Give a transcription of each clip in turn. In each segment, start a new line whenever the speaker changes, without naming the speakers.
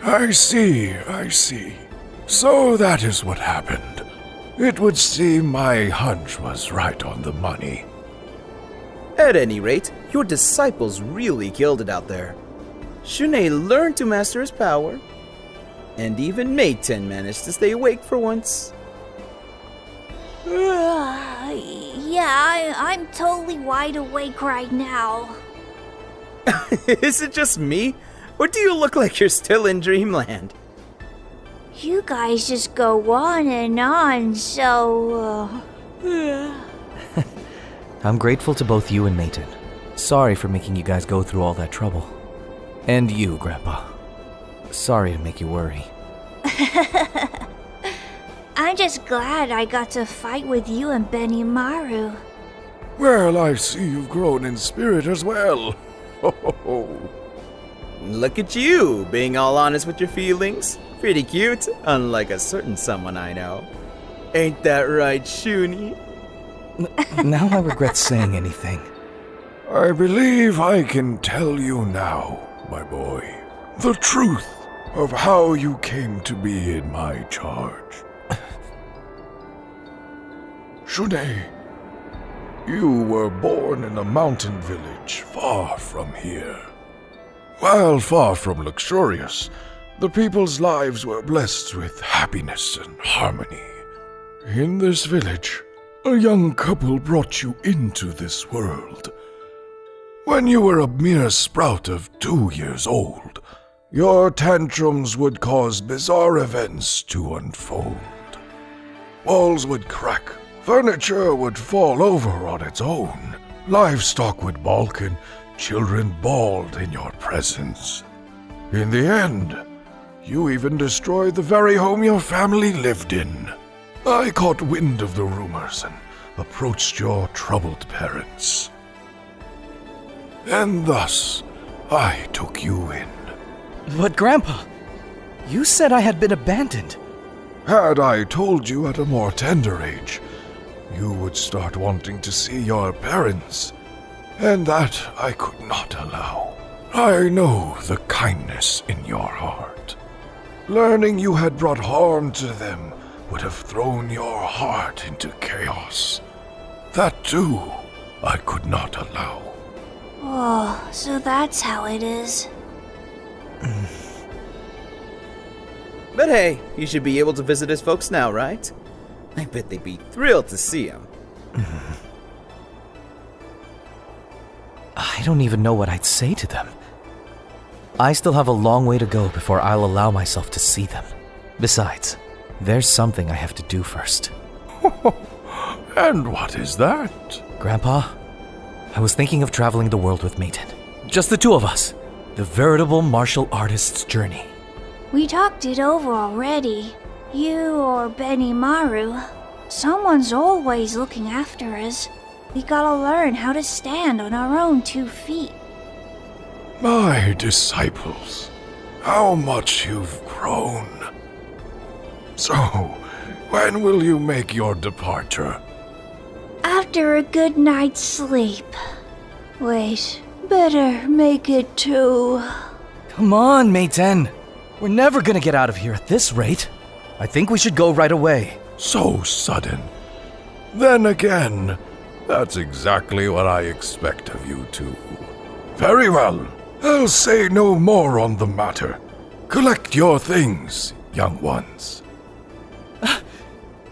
I see. So that is what happened. It would seem my hunch was right on the money.
At any rate, your disciples really killed it out there. Shunei learned to master his power, and even Meiten managed to stay awake for once.
Yeah, I'm totally wide awake right now.
Is it just me? Or do you look like you're still in dreamland?
You guys just go on and on, so...
I'm grateful to both you and Meiten. Sorry for making you guys go through all that trouble. And you, Grandpa. Sorry to make you worry.
I'm just glad I got to fight with you and Benimaru.
Well, I see you've grown in spirit as well. Ho ho ho.
Look at you, being all honest with your feelings. Pretty cute, unlike a certain someone I know. Ain't that right, Shuni?
Now I regret saying anything.
I believe I can tell you now, my boy, the truth of how you came to be in my charge. Shunei, you were born in a mountain village far from here. While far from luxurious, the people's lives were blessed with happiness and harmony. In this village, a young couple brought you into this world. When you were a mere sprout of 2 years old, your tantrums would cause bizarre events to unfold. Walls would crack, furniture would fall over on its own, livestock would balk, and children bawled in your presence. In the end, you even destroyed the very home your family lived in. I caught wind of the rumors and approached your troubled parents. And thus, I took you in.
But Grandpa, you said I had been abandoned.
Had I told you at a more tender age, you would start wanting to see your parents, and that I could not allow. I know the kindness in your heart. Learning you had brought harm to them would have thrown your heart into chaos. That too, I could not allow.
Oh, so that's how it is.
But hey, you should be able to visit his folks now, right? I bet they'd be thrilled to see him.
I don't even know what I'd say to them. I still have a long way to go before I'll allow myself to see them. Besides, there's something I have to do first.
And what is that?
Grandpa, I was thinking of traveling the world with Meiten. Just the two of us. The veritable martial artist's journey.
We talked it over already. You or Benimaru. Someone's always looking after us. We gotta learn how to stand on our own 2 feet.
My disciples, how much you've grown. So, when will you make your departure?
After a good night's sleep. Wait, better make it 2.
Come on, Meiten. We're never gonna get out of here at this rate. I think we should go right away.
So sudden. Then again, that's exactly what I expect of you two. Very well. I'll say no more on the matter. Collect your things, young ones.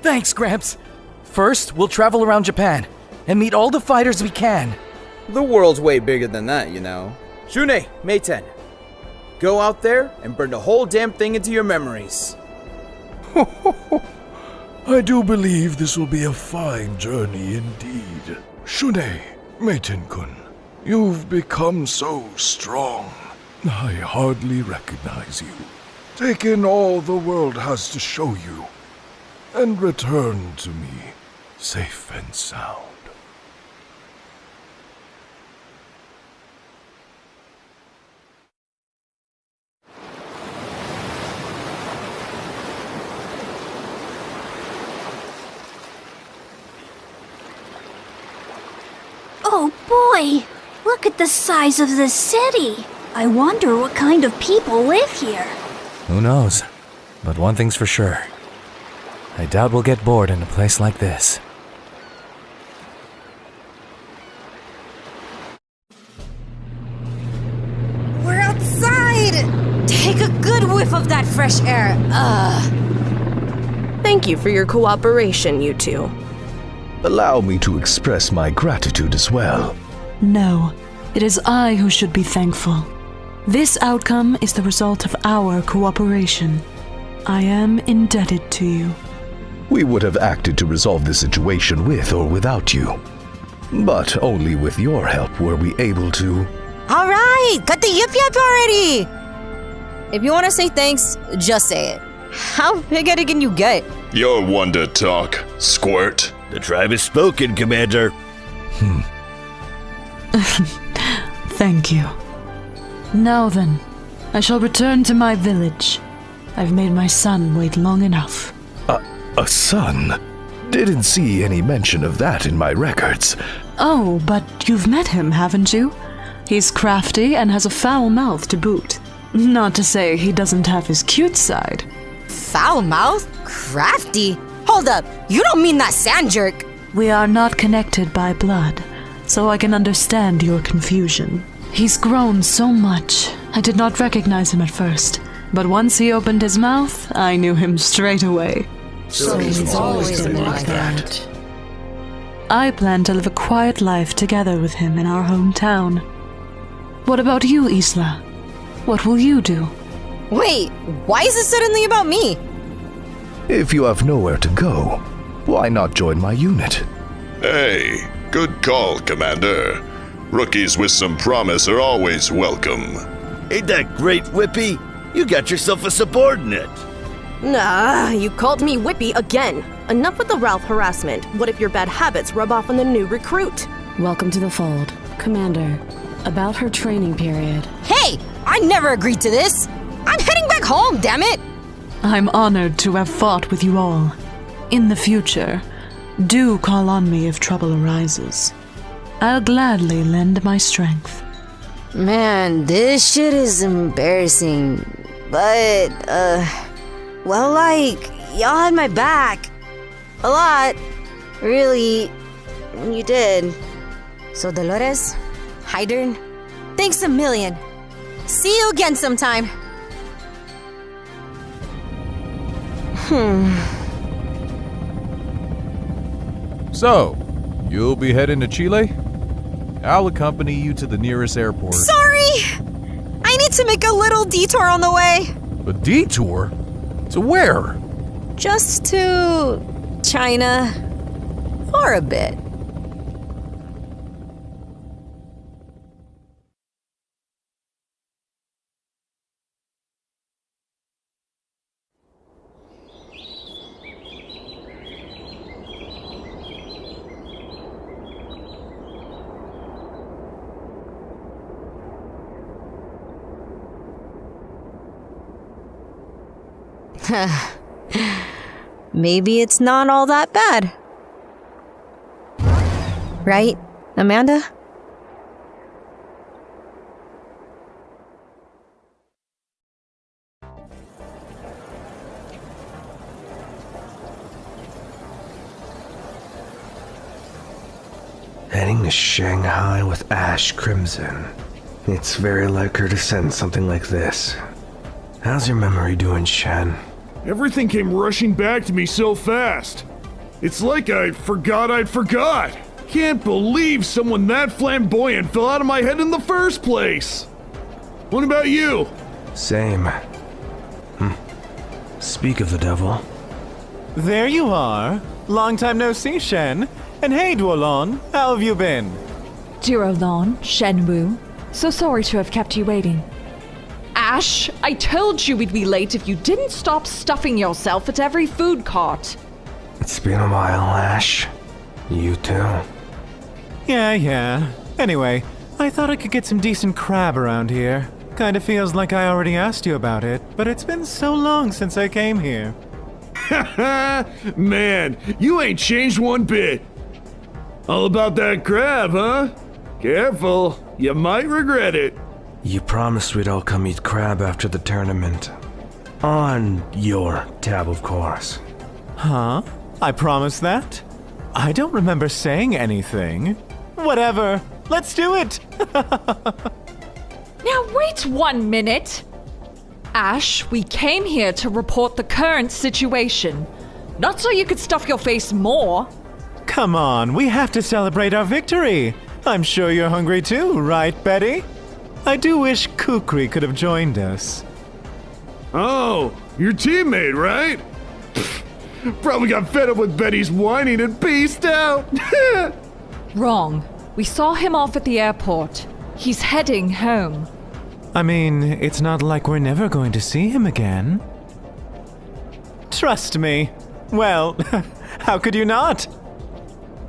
Thanks, Gramps. First, we'll travel around Japan and meet all the fighters we can.
The world's way bigger than that, you know. Shunei, Meiten, go out there and burn the whole damn thing into your memories.
I do believe this will be a fine journey indeed. Shunei, Meiten-kun, you've become so strong. I hardly recognize you. Take in all the world has to show you, and return to me safe and sound.
Oh boy! Look at the size of this city! I wonder what kind of people live here.
Who knows? But one thing's for sure. I doubt we'll get bored in a place like this.
We're outside! Take a good whiff of that fresh air.
Thank you for your cooperation, you two.
Allow me to express my gratitude as well.
No, it is I who should be thankful. This outcome is the result of our cooperation. I am indebted to you.
We would have acted to resolve the situation with or without you. But only with your help were we able to.
Alright, cut the yip yap already! If you want to say thanks, just say it. How big-headed can you get?
You're one to talk, squirt.
The tribe has spoken, Commander.
Thank you. Now then, I shall return to my village. I've made my son wait long enough.
A son? Didn't see any mention of that in my records.
Oh, but you've met him, haven't you? He's crafty and has a foul mouth to boot. Not to say he doesn't have his cute side.
Foul mouth? Crafty? Hold up, you don't mean that sand jerk.
We are not connected by blood, so I can understand your confusion. He's grown so much. I did not recognize him at first, but once he opened his mouth, I knew him straight away.
So he's always been like that.
I plan to live a quiet life together with him in our hometown. What about you, Isla? What will you do?
Wait, why is it suddenly about me?
If you have nowhere to go, why not join my unit?
Hey, good call, Commander. Rookies with some promise are always welcome.
Ain't that great, Whippy? You got yourself a subordinate.
Nah, you called me Whippy again. Enough with the Ralph harassment. What if your bad habits rub off on the new recruit?
Welcome to the fold. Commander, about her training period.
Hey, I never agreed to this. I'm heading back home, damn it.
I'm honored to have fought with you all. In the future, do call on me if trouble arises. I'll gladly lend my strength.
Man, this shit is embarrassing. But, well, like, y'all had my back. A lot. Really, you did. So, Dolores, Hydern, thanks a million. See you again sometime.
So, you'll be heading to Chile? I'll accompany you to the nearest airport.
Sorry! I need to make a little detour on the way.
A detour? To where?
Just to China. For a bit. Maybe it's not all that bad. Right, Amanda?
Heading to Shanghai with Ash Crimson. It's very like her to send something like this. How's your memory doing, Shen?
Everything came rushing back to me so fast. It's like I forgot I'd forgot. Can't believe someone that flamboyant fell out of my head in the first place. What about you?
Same. Speak of the devil.
There you are. Long time no see, Shen. And hey, Duolon, how have you been?
Duolon, Shenwu. So sorry to have kept you waiting. Ash, I told you we'd be late if you didn't stop stuffing yourself at every food cart.
It's been a while, Ash. You too.
Yeah. Anyway, I thought I could get some decent crab around here. Kinda feels like I already asked you about it, but it's been so long since I came here.
Man, you ain't changed one bit. All about that crab, huh? Careful, you might regret it.
You promised we'd all come eat crab after the tournament. On your tab, of course.
Huh? I promise that? I don't remember saying anything. Whatever. Let's do it!
Now wait 1 minute! Ash, we came here to report the current situation. Not so you could stuff your face more.
Come on, we have to celebrate our victory. I'm sure you're hungry too, right, Betty? I do wish Kukri could have joined us.
Oh, your teammate, right? Probably got fed up with Betty's whining and peaced out.
Wrong. We saw him off at the airport. He's heading home.
I mean, it's not like we're never going to see him again. Trust me. Well, how could you not?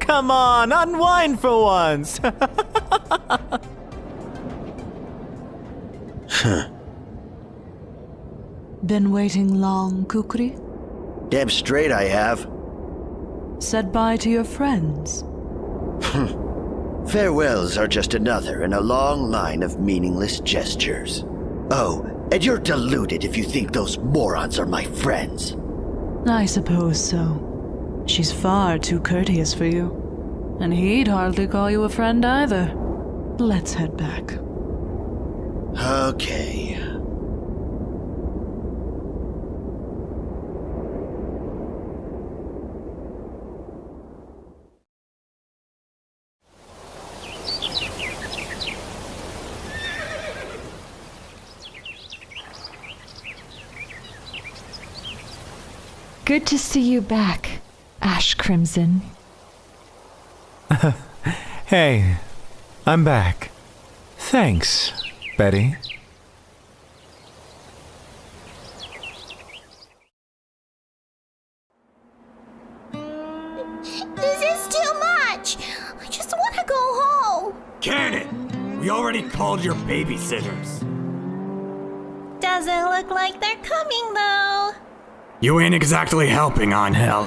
Come on, unwind for once.
Been waiting long, Kukri?
Damn straight I have.
Said bye to your friends.
Farewells are just another in a long line of meaningless gestures. Oh, and you're deluded if you think those morons are my friends.
I suppose so. She's far too courteous for you. And he'd hardly call you a friend either. Let's head back.
Okay.
Good to see you back, Ash Crimson.
Hey, I'm back. Thanks, Betty.
This is too much! I just want to go home!
Cannon! We already called your babysitters.
Doesn't look like they're coming, though.
You ain't exactly helping, Angel.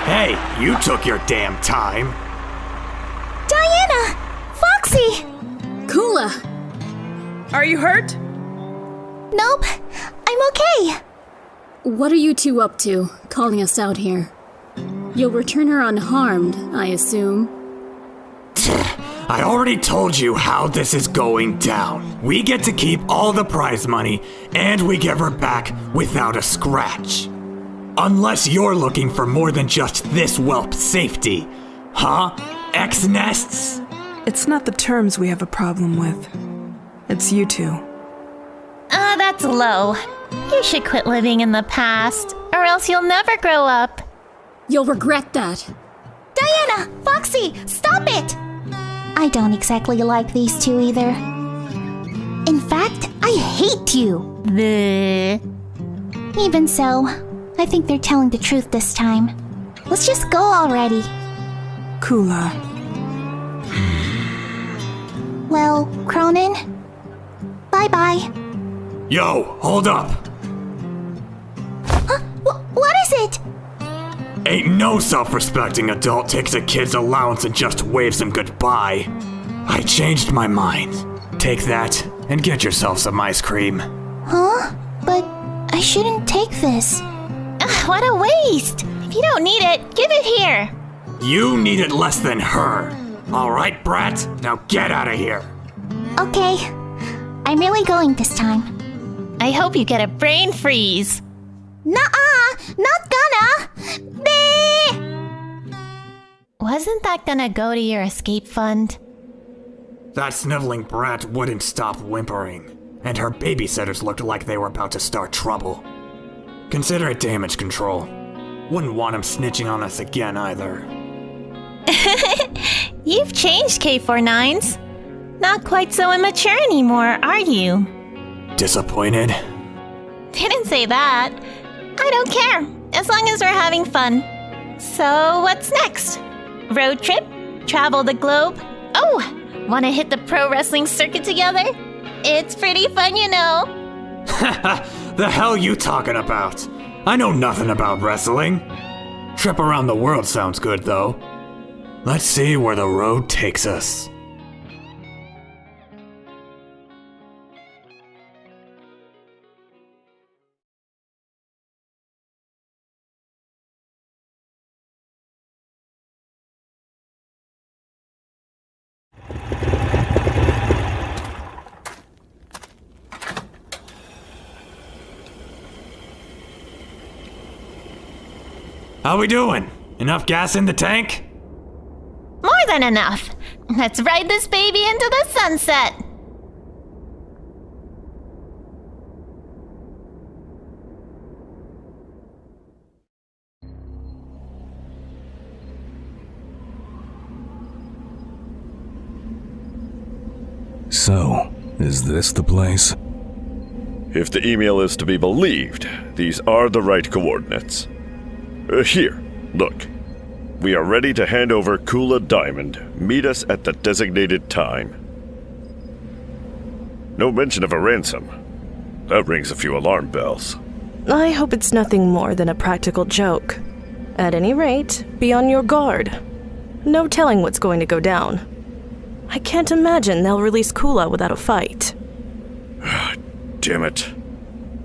Hey, you took your damn time.
Diana! Foxy!
Kula!
Are you hurt?
Nope, I'm okay.
What are you two up to, calling us out here? You'll return her unharmed, I assume.
I already told you how this is going down. We get to keep all the prize money, and we give her back without a scratch. Unless you're looking for more than just this whelp's safety. Huh? X-nests?
It's not the terms we have a problem with. It's you two.
That's low. You should quit living in the past, or else you'll never grow up.
You'll regret that.
Diana! Foxy! Stop it! I don't exactly like these two either. In fact, I hate you. Even so, I think they're telling the truth this time. Let's just go already.
Kula.
Well, Cronin, bye-bye.
Yo, hold up.
Huh? What is it?
Ain't no self-respecting adult takes a kid's allowance and just waves him goodbye. I changed my mind. Take that and get yourself some ice cream.
Huh? But I shouldn't take this. What a waste! If you don't need it, give it here.
You need it less than her. All right, brat? Now get out of here.
Okay. I'm really going this time. I hope you get a brain freeze. Nuh-uh! Not gonna! Wasn't that gonna go to your escape fund?
That sniveling brat wouldn't stop whimpering, and her babysitters looked like they were about to start trouble. Consider it damage control. Wouldn't want him snitching on us again either.
You've changed, K49s. Not quite so immature anymore, are you?
Disappointed?
Didn't say that. I don't care, as long as we're having fun. So, what's next? Road trip? Travel the globe? Oh, wanna hit the pro wrestling circuit together? It's pretty fun, you know.
The hell you talking about? I know nothing about wrestling. Trip around the world sounds good, though. Let's see where the road takes us. How we doing? Enough gas in the tank?
More than enough. Let's ride this baby into the sunset.
So, is this the place?
If the email is to be believed, these are the right coordinates. Here, look. We are ready to hand over Kula Diamond. Meet us at the designated time. No mention of a ransom. That rings a few alarm bells.
I hope it's nothing more than a practical joke. At any rate, be on your guard. No telling what's going to go down. I can't imagine they'll release Kula without a fight.
Damn it.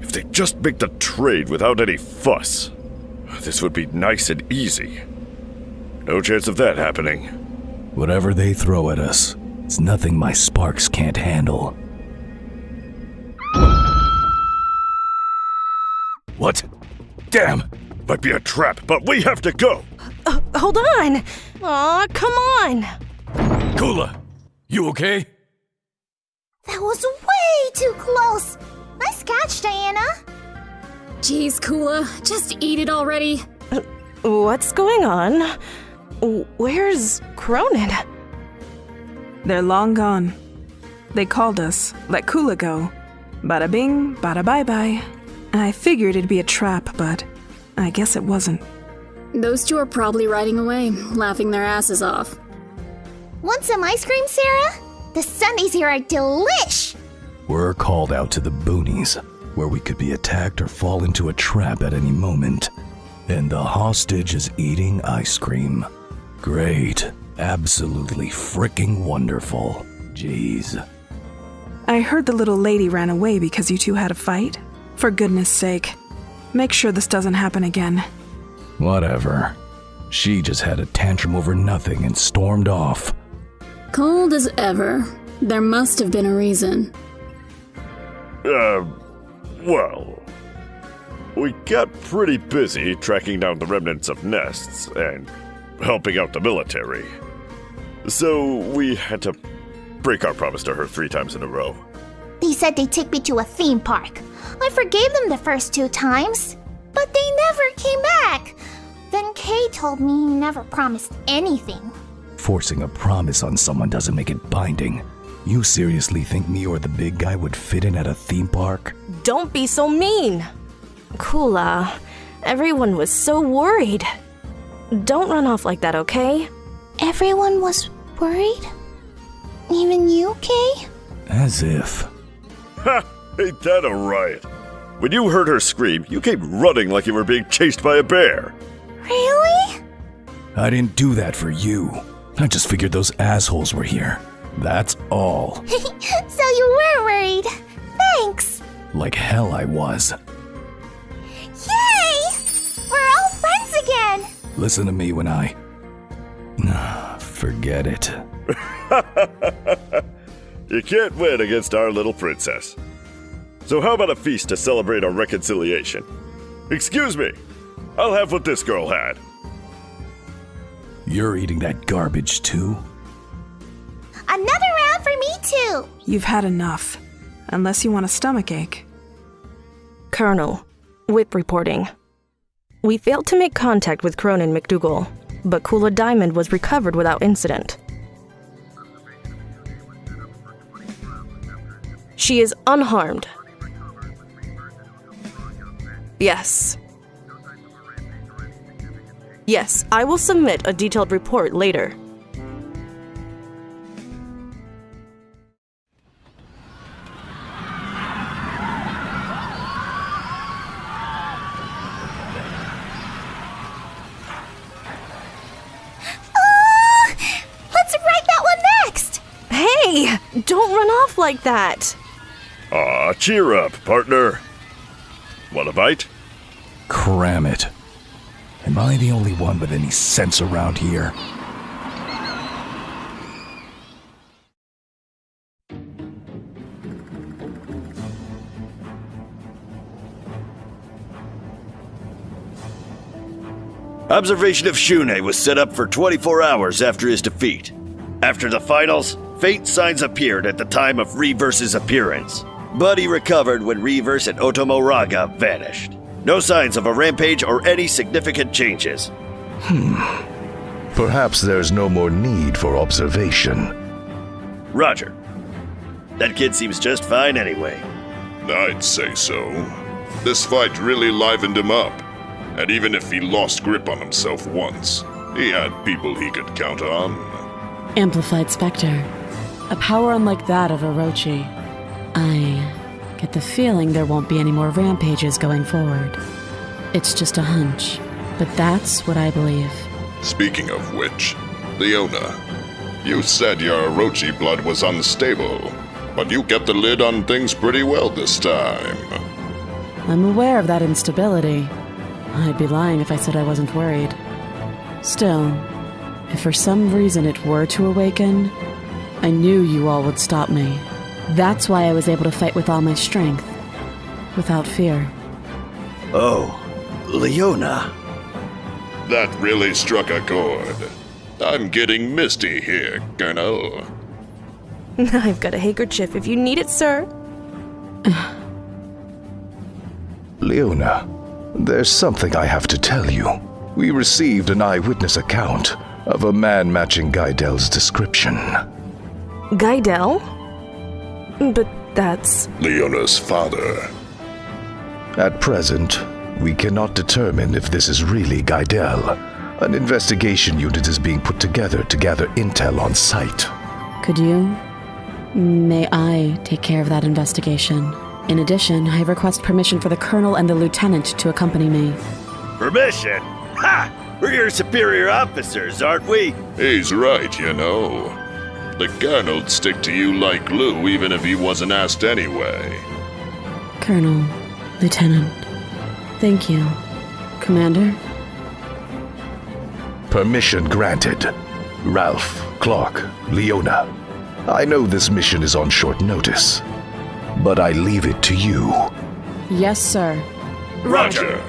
If they just make the trade without any fuss, this would be nice and easy. No chance of that happening.
Whatever they throw at us, it's nothing my sparks can't handle.
What? Damn! Might be a trap, but we have to go!
Hold on! Aw, come on!
Kula, you okay?
That was way too close. Nice catch, Diana.
Jeez, Kula, just eat it already.
What's going on? Where's Cronin?
They're long gone. They called us, let Kula go. Bada bing, bada bye bye. I figured it'd be a trap, but I guess it wasn't.
Those two are probably riding away, laughing their asses off.
Want some ice cream, Sarah? The sundaes here are delish!
We're called out to the boonies, where we could be attacked or fall into a trap at any moment. And the hostage is eating ice cream. Great. Absolutely fricking wonderful. Jeez.
I heard the little lady ran away because you two had a fight. For goodness sake, make sure this doesn't happen again.
Whatever. She just had a tantrum over nothing and stormed off.
Cold as ever. There must have been a reason.
Well, we got pretty busy tracking down the remnants of nests and helping out the military. So we had to break our promise to her 3 times in a row.
They said they'd take me to a theme park. I forgave them the first 2 times, but they never came back. Then Kay told me he never promised anything.
Forcing a promise on someone doesn't make it binding. You seriously think me or the big guy would fit in at a theme park?
Don't be so mean! Kula, everyone was so worried. Don't run off like that, okay?
Everyone was worried? Even you, Kay?
As if.
Ha! Ain't that a riot? When you heard her scream, you came running like you were being chased by a bear.
Really?
I didn't do that for you. I just figured those assholes were here. That's all.
So you were worried. Thanks.
Like hell I was.
Yay! We're all friends again.
Listen to me when I... Forget it.
You can't win against our little princess. So how about a feast to celebrate our reconciliation? Excuse me, I'll have what this girl had.
You're eating that garbage too?
Another round for me too.
You've had enough. Unless you want a stomachache.
Colonel, Whip reporting. We failed to make contact with Cronin McDougal, but Kula Diamond was recovered without incident. She is unharmed. Yes. Yes, I will submit a detailed report later.
Let's write that one next!
Hey, don't run off like that.
Aw, cheer up, partner. Want a bite?
Cram it. Am I the only one with any sense around here?
Observation of Shune was set up for 24 hours after his defeat. After the finals, faint signs appeared at the time of Reverse's appearance, but he recovered when Reverse and Otomoraga vanished. No signs of a rampage or any significant changes.
Perhaps there's no more need for observation.
Roger. That kid seems just fine anyway.
I'd say so. This fight really livened him up. And even if he lost grip on himself once, he had people he could count on.
Amplified Spectre. A power unlike that of Orochi. I get the feeling there won't be any more rampages going forward. It's just a hunch, but that's what I believe.
Speaking of which, Leona, you said your Orochi blood was unstable, but you kept the lid on things pretty well this time.
I'm aware of that instability. I'd be lying if I said I wasn't worried. Still, if for some reason it were to awaken, I knew you all would stop me. That's why I was able to fight with all my strength, without fear.
Oh, Leona.
That really struck a chord. I'm getting misty here, Colonel.
I've got a handkerchief if you need it, sir.
Leona, there's something I have to tell you. We received an eyewitness account of a man matching Gaidel's description.
Gaidel? But that's...
Leona's father.
At present, we cannot determine if this is really Gaidel. An investigation unit is being put together to gather intel on site.
Could you? May I take care of that investigation? In addition, I request permission for the Colonel and the Lieutenant to accompany me.
Permission? Ha! We're your superior officers, aren't we?
He's right, you know. The Colonel'd stick to you like glue even if he wasn't asked anyway.
Colonel, Lieutenant, thank you. Commander?
Permission granted. Ralph, Clark, Leona. I know this mission is on short notice, but I leave it to you.
Yes, sir.
Roger.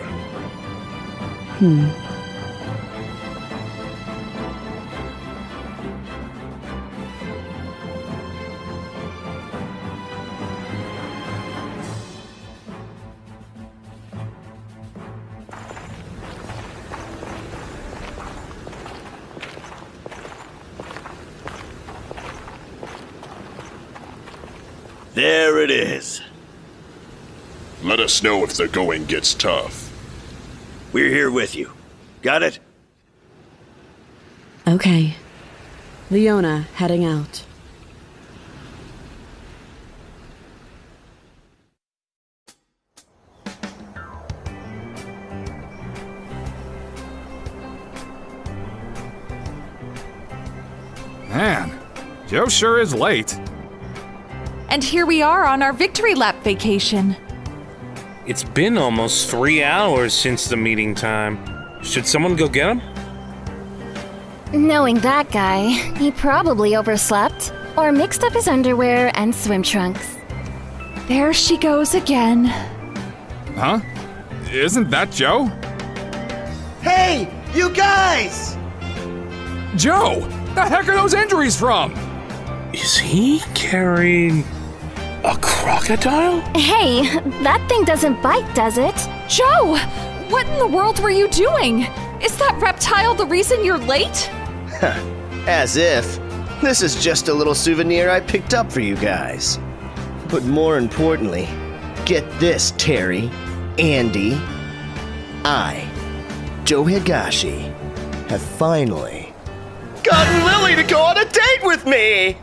There it is.
Let us know if the going gets tough.
We're here with you. Got it?
Okay. Leona, heading out.
Man, Joe sure is late.
And here we are on our victory lap vacation.
It's been almost 3 hours since the meeting time. Should someone go get him?
Knowing that guy, he probably overslept or mixed up his underwear and swim trunks.
There she goes again.
Huh? Isn't that Joe?
Hey, you guys!
Joe! The heck are those injuries from?
Is he carrying a crocodile?
Hey, that thing doesn't bite, does it?
Joe! What in the world were you doing? Is that reptile the reason you're late?
As if. This is just a little souvenir I picked up for you guys. But more importantly, get this, Terry, Andy. I, Joe Higashi, have finally gotten Lily to go on a date with me!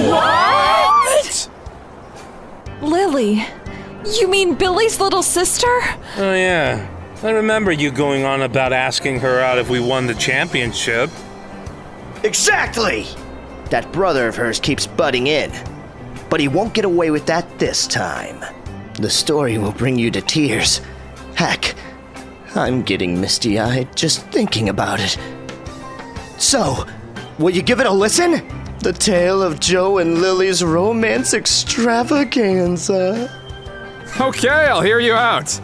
What? Lily? You mean Billy's little sister?
Oh yeah. I remember you going on about asking her out if we won the championship.
Exactly! That brother of hers keeps butting in. But he won't get away with that this time. The story will bring you to tears. Heck, I'm getting misty-eyed just thinking about it. So, will you give it a listen? The tale of Joe and Lily's romance extravaganza.
Okay, I'll hear you out.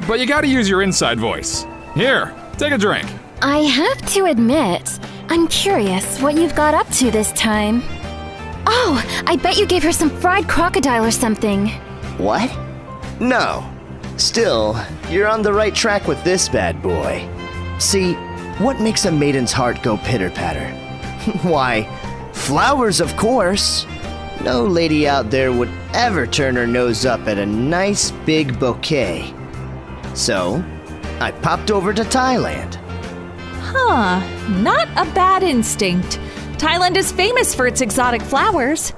But you gotta use your inside voice. Here, Take a drink.
I have to admit, I'm curious what you've got up to this time. Oh, I bet you gave her some fried crocodile or something.
What? No. Still, you're on the right track with this bad boy. See, what makes a maiden's heart go pitter-patter? Why, flowers, of course. No lady out there would ever turn her nose up at a nice big bouquet. So, I popped over to Thailand.
Huh, not a bad instinct. Thailand is famous for its exotic flowers.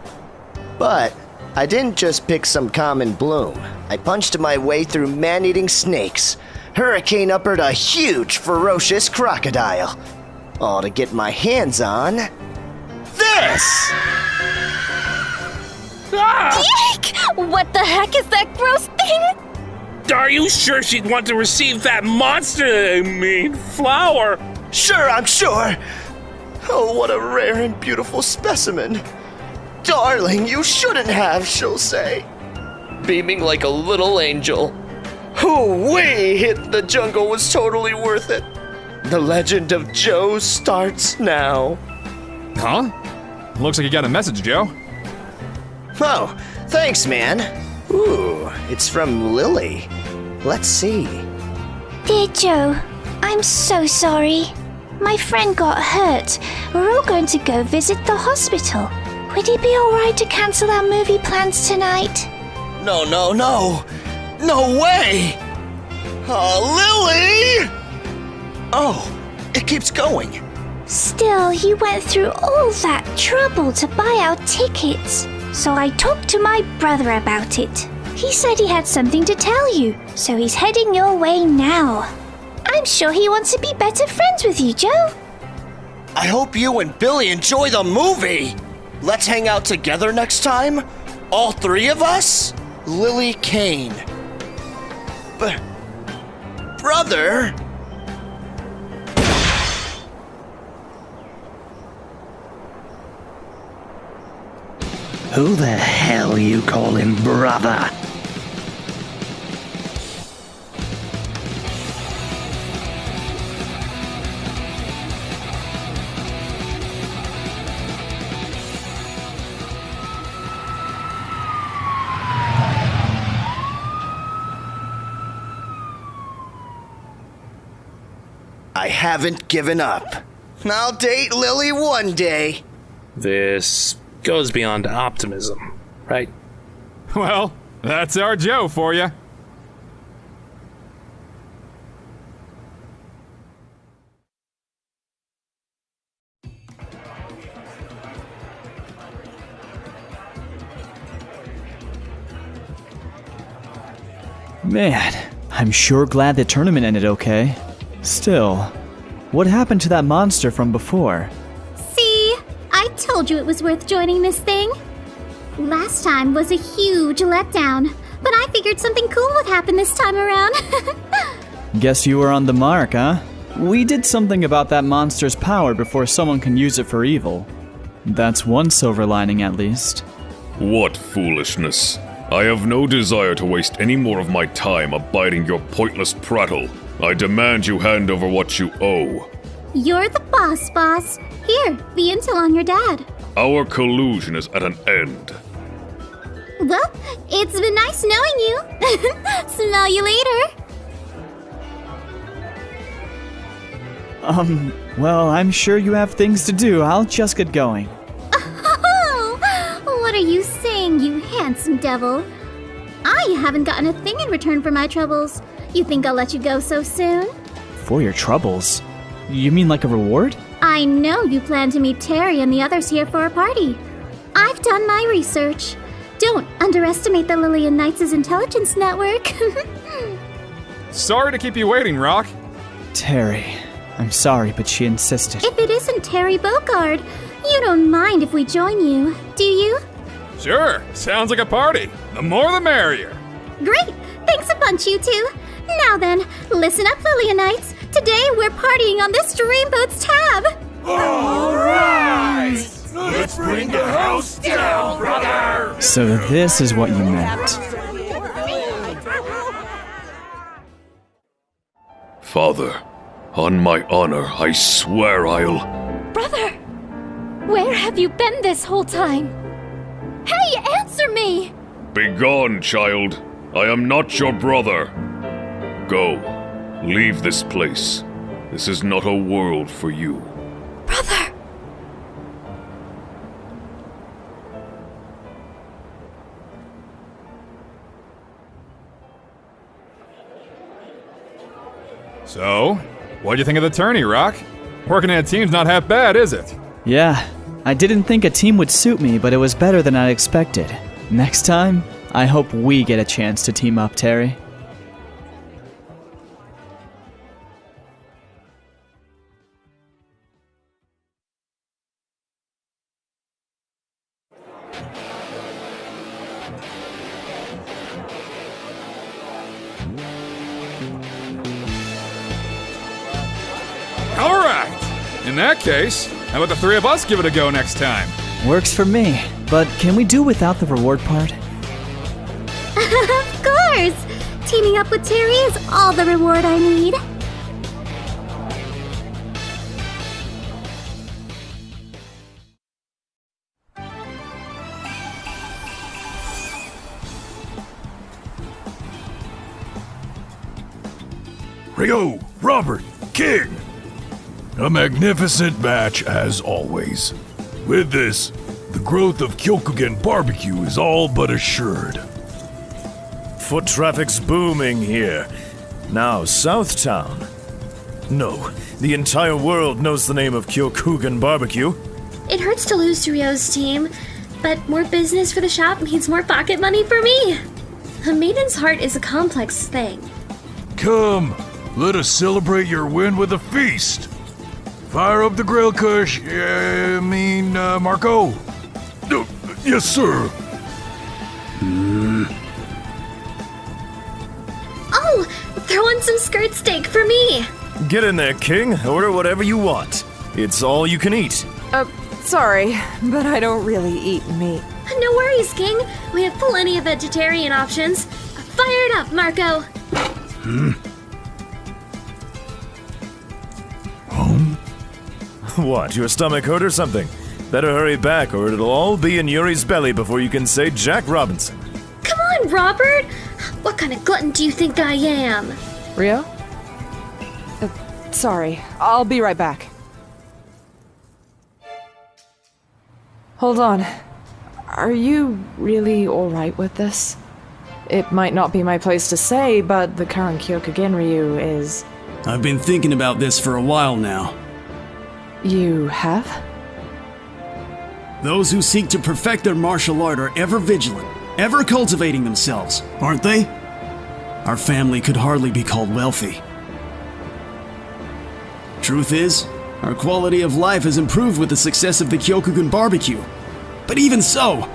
But I didn't just pick some common bloom. I punched my way through man-eating snakes, hurricane uppered a huge, ferocious crocodile, all to get my hands on this!
Eek! What the heck is that gross thing?
Are you sure she'd want to receive that monster, flower?
Sure, I'm sure. Oh, what a rare and beautiful specimen. Darling, you shouldn't have, she'll say, beaming like a little angel. Hoo-wee! Hit the jungle was totally worth it. The legend of Joe starts now.
Huh? Looks like you got a message, Joe.
Oh, thanks, man. Ooh, it's from Lily. Let's see.
Dear Joe, I'm so sorry. My friend got hurt. We're all going to go visit the hospital. Would it be alright to cancel our movie plans tonight?
No. No way! Lily! Oh, it keeps going.
Still, you went through all that trouble to buy our tickets. So I talked to my brother about it. He said he had something to tell you, so he's heading your way now. I'm sure he wants to be better friends with you, Joe.
I hope you and Billy enjoy the movie. Let's hang out together next time. All three of us? Lily Kane. Brother?
Who the hell you calling brother?
I haven't given up. I'll date Lily one day.
This goes beyond optimism, right?
Well, that's our Joe for you.
Man, I'm sure glad the tournament ended okay. Still, what happened to that monster from before?
See? I told you it was worth joining this thing. Last time was a huge letdown, but I figured something cool would happen this time around.
Guess you were on the mark, huh? We did something about that monster's power before someone can use it for evil. That's one silver lining, at least.
What foolishness. I have no desire to waste any more of my time abiding your pointless prattle. I demand you hand over what you owe.
You're the boss. Here, the intel on your dad.
Our collusion is at an end.
Well, it's been nice knowing you. Smell you later.
Well, I'm sure you have things to do. I'll just get going.
Oh, what are you saying, you handsome devil? I haven't gotten a thing in return for my troubles. You think I'll let you go so soon?
For your troubles? You mean like a reward?
I know you plan to meet Terry and the others here for a party. I've done my research. Don't underestimate the Lillian Knights' intelligence network.
Sorry to keep you waiting, Rock.
Terry, I'm sorry, but she insisted.
If it isn't Terry Bogard, you don't mind if we join you, do you?
Sure, sounds like a party. The more the merrier.
Great, thanks a bunch, you two. Now then, listen up, Lillianites. Today we're partying on this Dreamboat's tab.
All right! Let's bring the house down, brother!
So this is what you meant.
Father,
On my honor, I swear I'll...
Brother! Where have you been this whole time? Hey, answer me!
Begone, child. I am not your brother. Go. Leave this place. This is not a world for you.
Brother!
So, what'd you think of the tourney, Rock? Working in a team's not half bad, is it?
Yeah, I didn't think a team would suit me, but it was better than I expected. Next time, I hope we get a chance to team up, Terry.
All right! In that case, how about the three of us give it a go next time?
Works for me, but can we do without the reward part?
Of course! Teaming up with Terry is all the reward I need.
Ryo, Robert, King! A magnificent match as always. With this, the growth of Kyokugen barbecue is all but assured.
Foot traffic's booming here. Now, Southtown. No, the entire world knows the name of Kyokugen barbecue.
It hurts to lose to Ryo's team, but more business for the shop means more pocket money for me. A maiden's heart is a complex thing.
Come, let us celebrate your win with a feast. Fire up the grill, Kush. Marco. Yes, sir.
Oh, throw on some skirt steak for me.
Get in there, King. Order whatever you want. It's all you can eat.
Sorry, but I don't really eat meat.
No worries, King. We have plenty of vegetarian options. Fire it up, Marco.
What, your stomach hurt or something? Better hurry back or it'll all be in Yuri's belly before you can say Jack Robinson.
Come on, Robert. What kind of glutton do you think I am?
Ryo? Sorry, I'll be right back. Hold on. Are you really alright with this? It might not be my place to say, but the current Kyokugen Ryu is...
I've been thinking about this for a while now.
You have?
Those who seek to perfect their martial art are ever vigilant, ever cultivating themselves, aren't they? Our family could hardly be called wealthy. Truth is, our quality of life has improved with the success of the Kyokugen barbecue. But even so,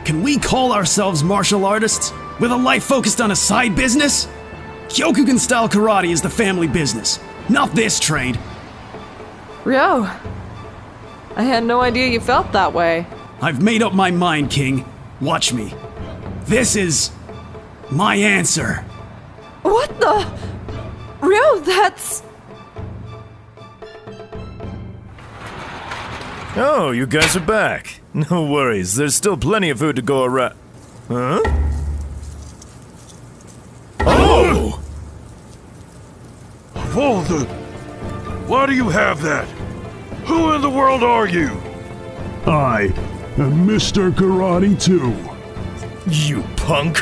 can we call ourselves martial artists with a life focused on a side business? Kyokugen-style karate is the family business, not this trade.
Ryo, I had no idea you felt that way.
I've made up my mind, King. Watch me. This is my answer.
What the? Ryo, that's...
Oh, you guys are back. No worries, there's still plenty of food to go around. Huh?
Oh! Of all the... Why do you have that? Who in the world are you?
I am Mr. Karate 2.
You punk!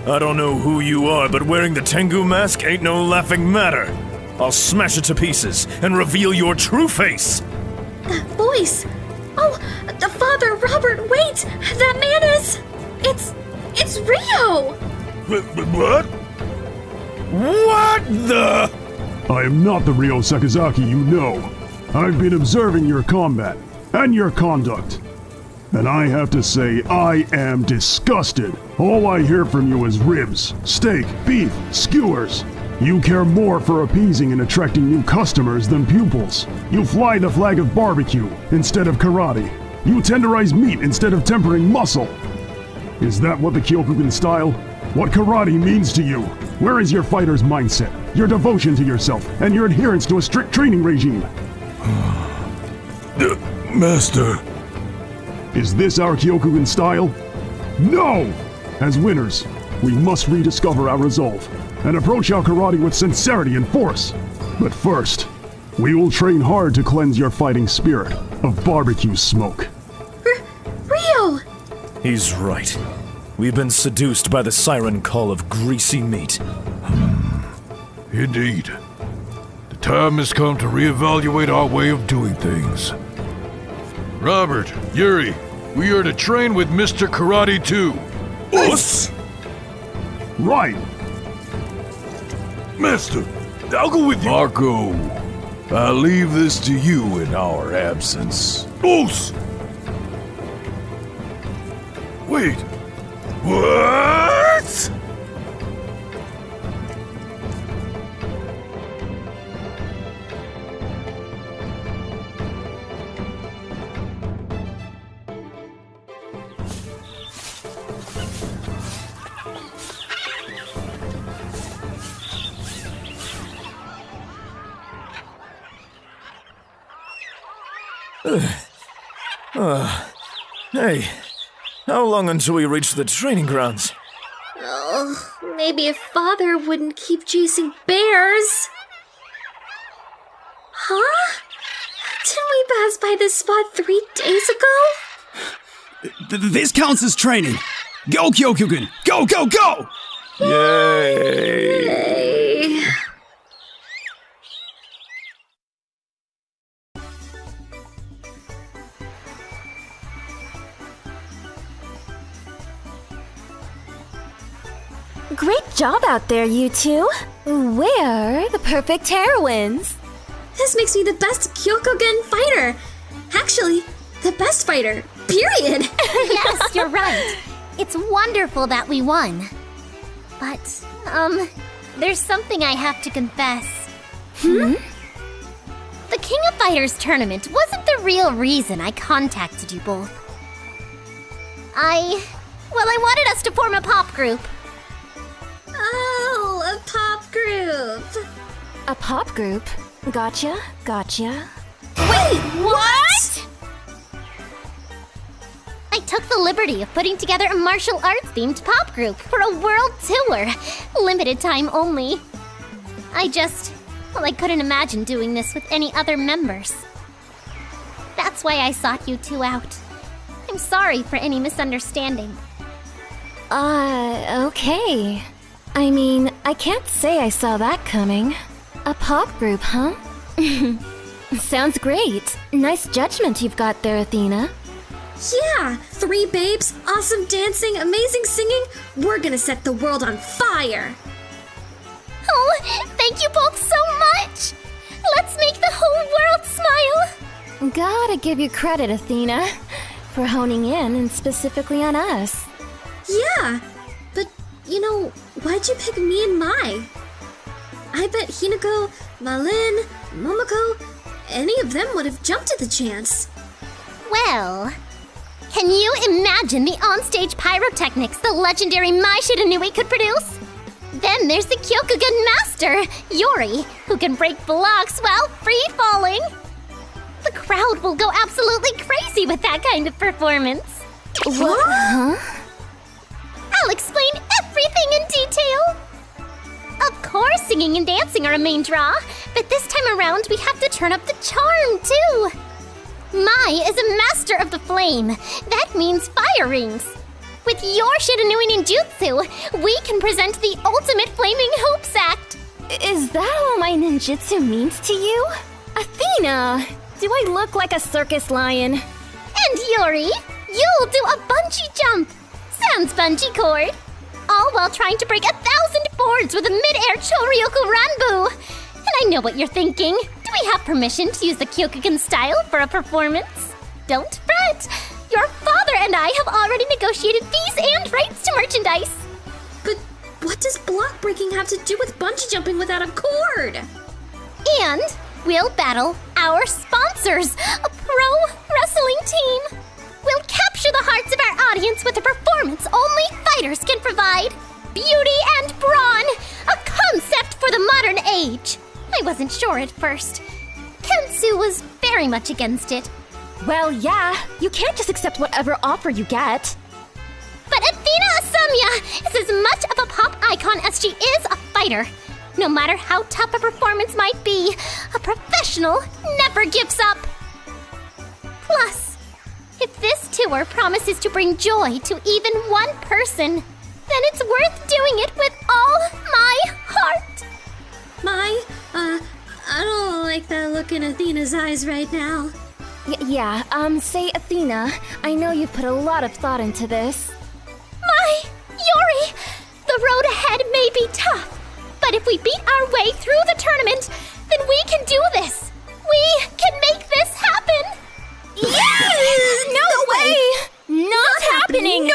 I don't know who you are, but wearing the Tengu mask ain't no laughing matter. I'll smash it to pieces and reveal your true face.
That voice! Oh, the father, Robert, wait! That man is... It's Ryo!
What?
What the...
I am not the Ryo Sakazaki you know. I've been observing your combat and your conduct. And I have to say, I am disgusted. All I hear from you is ribs, steak, beef, skewers. You care more for appeasing and attracting new customers than pupils. You fly the flag of barbecue instead of karate. You tenderize meat instead of tempering muscle. Is that what the Kyokugen style? what karate means to you. Where is your fighter's mindset, your devotion to yourself, and your adherence to a strict training regime?
Master.
Is this our Kyokugen style? No! As winners, we must rediscover our resolve and approach our karate with sincerity and force. But first, we will train hard to cleanse your fighting spirit of barbecue smoke.
Rio!
He's right. We've been seduced by the siren call of greasy meat.
Indeed. The time has come to reevaluate our way of doing things. Robert, Yuri, we are to train with Mr. Karate 2.
Us? Right.
Master, I'll go with you. Marco, I'll leave this to you in our absence. Us! Wait. What?
Hey, how long until we reach the training grounds?
Oh, maybe if Father wouldn't keep chasing bears. Huh? Didn't we pass by this spot 3 days ago?
This counts as training. Go, Kyokugen! Go, go, go!
Yay!
Great job out there, you two. We're the perfect heroines.
This makes me the best Kyokugen fighter. Actually, the best fighter, period.
Yes, you're right. It's wonderful that we won. But, there's something I have to confess. The King of Fighters tournament wasn't the real reason I contacted you both. I wanted us to form a pop group.
Oh, a pop group.
A pop group? Gotcha.
Wait, what? I took the liberty of putting together a martial arts themed pop group for a world tour. Limited time only. I couldn't imagine doing this with any other members. That's why I sought you two out. I'm sorry for any misunderstanding.
Okay. I mean, I can't say I saw that coming. A pop group, huh? Sounds great. Nice judgment you've got there, Athena.
Yeah, 3 babes, awesome dancing, amazing singing. We're gonna set the world on fire.
Oh, thank you both so much. Let's make the whole world smile.
Gotta give you credit, Athena, for honing in and specifically on us.
Yeah, but why'd you pick me and Mai? I bet Hinako, Malin, Momoko, any of them would have jumped at the chance.
Well, can you imagine the onstage pyrotechnics the legendary Mai Shiranui could produce? Then there's the Kyokugen master, Yuri, who can break blocks while free-falling. The crowd will go absolutely crazy with that kind of performance.
What? Huh?
I'll explain everything in detail. Of course, singing and dancing are a main draw, but this time around we have to turn up the charm, too. Mai is a master of the flame. That means fire rings. With your Shiranui ninjutsu, we can present the ultimate flaming hoops act.
Is that all my ninjutsu means to you? Athena, do I look like a circus lion?
And Yuri, you'll do a bungee jump. Sans bungee cord. All while trying to break 1,000 boards with a mid-air Choryoku Ranbu. And I know what you're thinking. Do we have permission to use the Kyokugen style for a performance? Don't fret. Your father and I have already negotiated fees and rights to merchandise.
But what does block breaking have to do with bungee jumping without a cord?
And we'll battle our sponsors, a pro wrestling team. We'll capture the hearts of our audience with a performance only fighters can provide. Beautiful war at first. Kensu was very much against it.
Well, yeah, you can't just accept whatever offer you get.
But Athena Asamya is as much of a pop icon as she is a fighter. No matter how tough a performance might be, a professional never gives up. Plus, if this tour promises to bring joy to even one person, then it's worth doing it with all my heart.
I don't like that look in Athena's eyes right now.
Say Athena, I know you've put a lot of thought into this.
Yuri, the road ahead may be tough, but if we beat our way through the tournament, then we can do this. We can make this happen.
No way! Not happening!
No.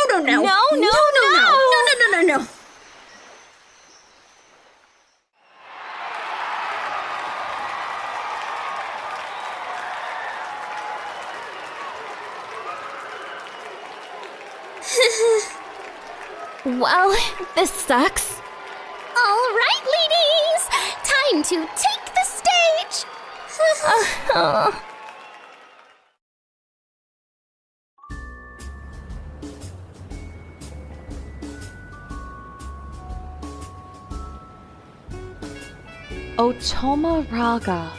Well, this sucks.
All right, ladies, time to take the stage.
Otoma Raga,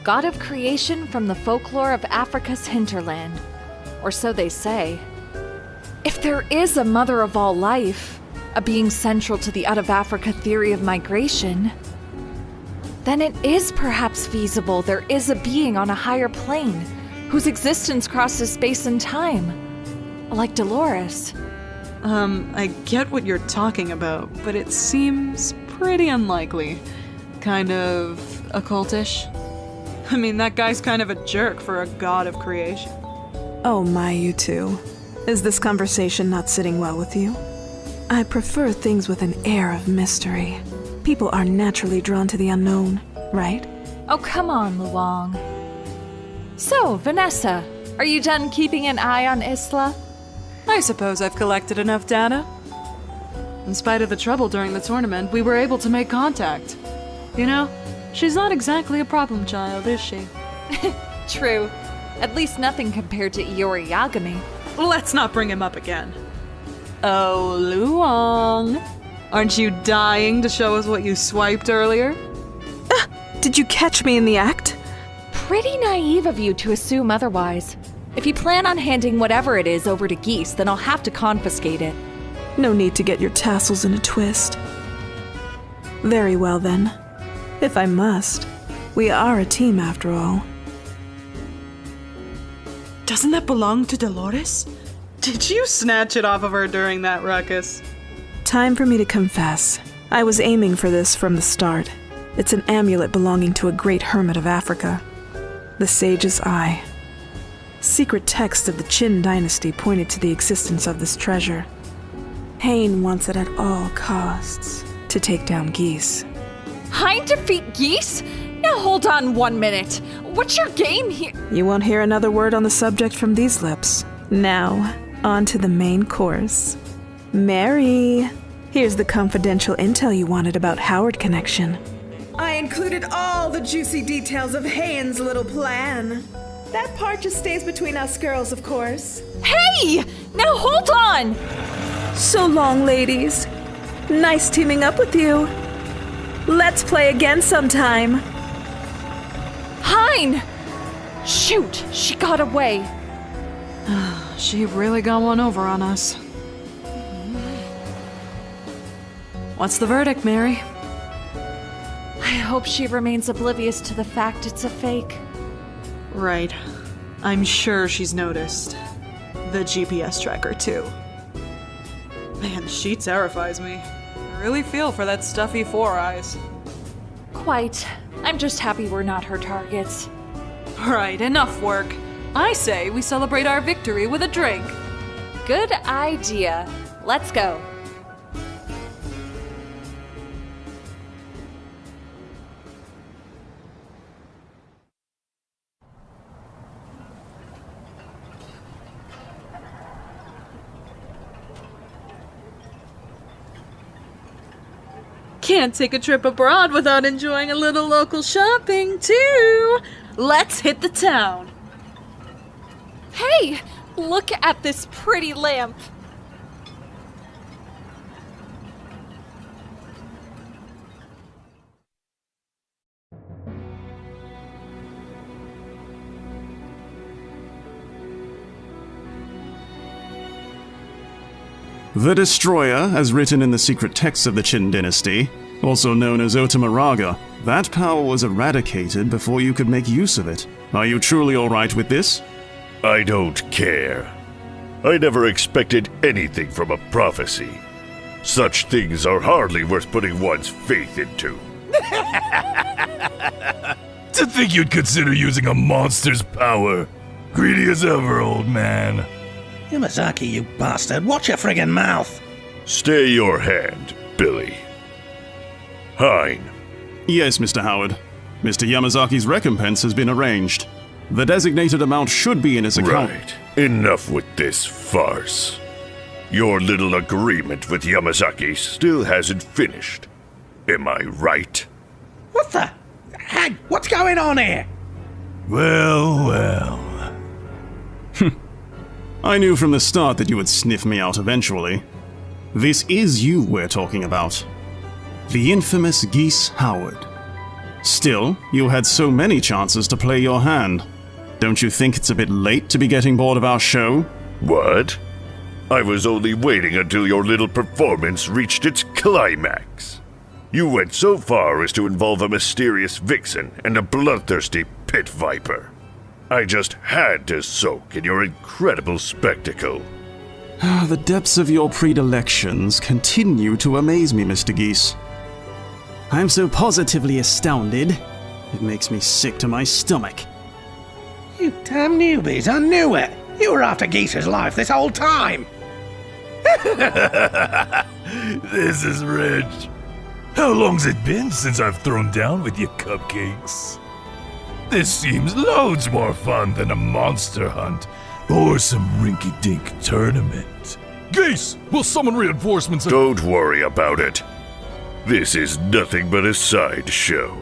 god of creation from the folklore of Africa's hinterland. Or so they say. If there is a mother of all life, a being central to the out-of-Africa theory of migration, then it is perhaps feasible there is a being on a higher plane whose existence crosses space and time, like Dolores.
I get what you're talking about, but it seems pretty unlikely. Kind of occultish. I mean, that guy's kind of a jerk for a god of creation.
Oh my, you two. Is this conversation not sitting well with you? I prefer things with an air of mystery. People are naturally drawn to the unknown, right?
Oh, come on, Luong. So, Vanessa, are you done keeping an eye on Isla?
I suppose I've collected enough data. In spite of the trouble during the tournament, we were able to make contact. You know, she's not exactly a problem child, is she?
True. At least nothing compared to Iori Yagami.
Let's not bring him up again. Oh, Luong. Aren't you dying to show us what you swiped earlier?
Did you catch me in the act?
Pretty naive of you to assume otherwise. If you plan on handing whatever it is over to Geese, then I'll have to confiscate it.
No need to get your tassels in a twist. Very well then. If I must. We are a team after all.
Doesn't that belong to Dolores? Did you snatch it off of her during that ruckus?
Time for me to confess. I was aiming for this from the start. It's an amulet belonging to a great hermit of Africa. The Sage's Eye. Secret texts of the Qin dynasty pointed to the existence of this treasure. Hain wants it at all costs to take down Geese.
Hein defeat Geese? Now hold on 1 minute. What's your game here?
You won't hear another word on the subject from these lips. Now, on to the main course. Mary, here's the confidential intel you wanted about Howard Connection.
I included all the juicy details of Hain's little plan. That part just stays between us girls, of course.
Hey! Now hold on!
So long, ladies. Nice teaming up with you. Let's play again sometime.
Hein! Shoot, she got away.
She really got one over on us. What's the verdict, Mary?
I hope she remains oblivious to the fact it's a fake.
Right. I'm sure she's noticed. The GPS tracker, too. Man, she terrifies me. I really feel for that stuffy Four Eyes.
Quite. I'm just happy we're not her targets.
Right, enough work. I say we celebrate our victory with a drink.
Good idea. Let's go.
Can't take a trip abroad without enjoying a little local shopping, too. Let's hit the town.
Hey, look at this pretty lamp.
The Destroyer, as written in the secret texts of the Qin dynasty, also known as Otamaraga, that power was eradicated before you could make use of it. Are you truly alright with this?
I don't care. I never expected anything from a prophecy. Such things are hardly worth putting one's faith into.
To think you'd consider using a monster's power. Greedy as ever, old man.
Yamazaki, you bastard, watch your friggin' mouth!
Stay your hand, Billy. Hein.
Yes, Mr. Howard. Mr. Yamazaki's recompense has been arranged. The designated amount should be in his account.
Right. Enough with this farce. Your little agreement with Yamazaki still hasn't finished. Am I right?
What the? Hey, what's going on here?
Well.
I knew from the start that you would sniff me out eventually. This is you we're talking about. The infamous Geese Howard. Still, you had so many chances to play your hand. Don't you think it's a bit late to be getting bored of our show?
What? I was only waiting until your little performance reached its climax. You went so far as to involve a mysterious vixen and a bloodthirsty pit viper. I just had to soak in your incredible spectacle.
The depths of your predilections continue to amaze me, Mr. Geese. I'm so positively astounded, it makes me sick to my stomach.
You damn newbies, I knew it! You were after Geese's life this whole time!
This is rich. How long's it been since I've thrown down with you cupcakes? This seems loads more fun than a monster hunt or some rinky-dink tournament.
Geese, we'll summon reinforcements.
Don't worry about it. This is nothing but a sideshow.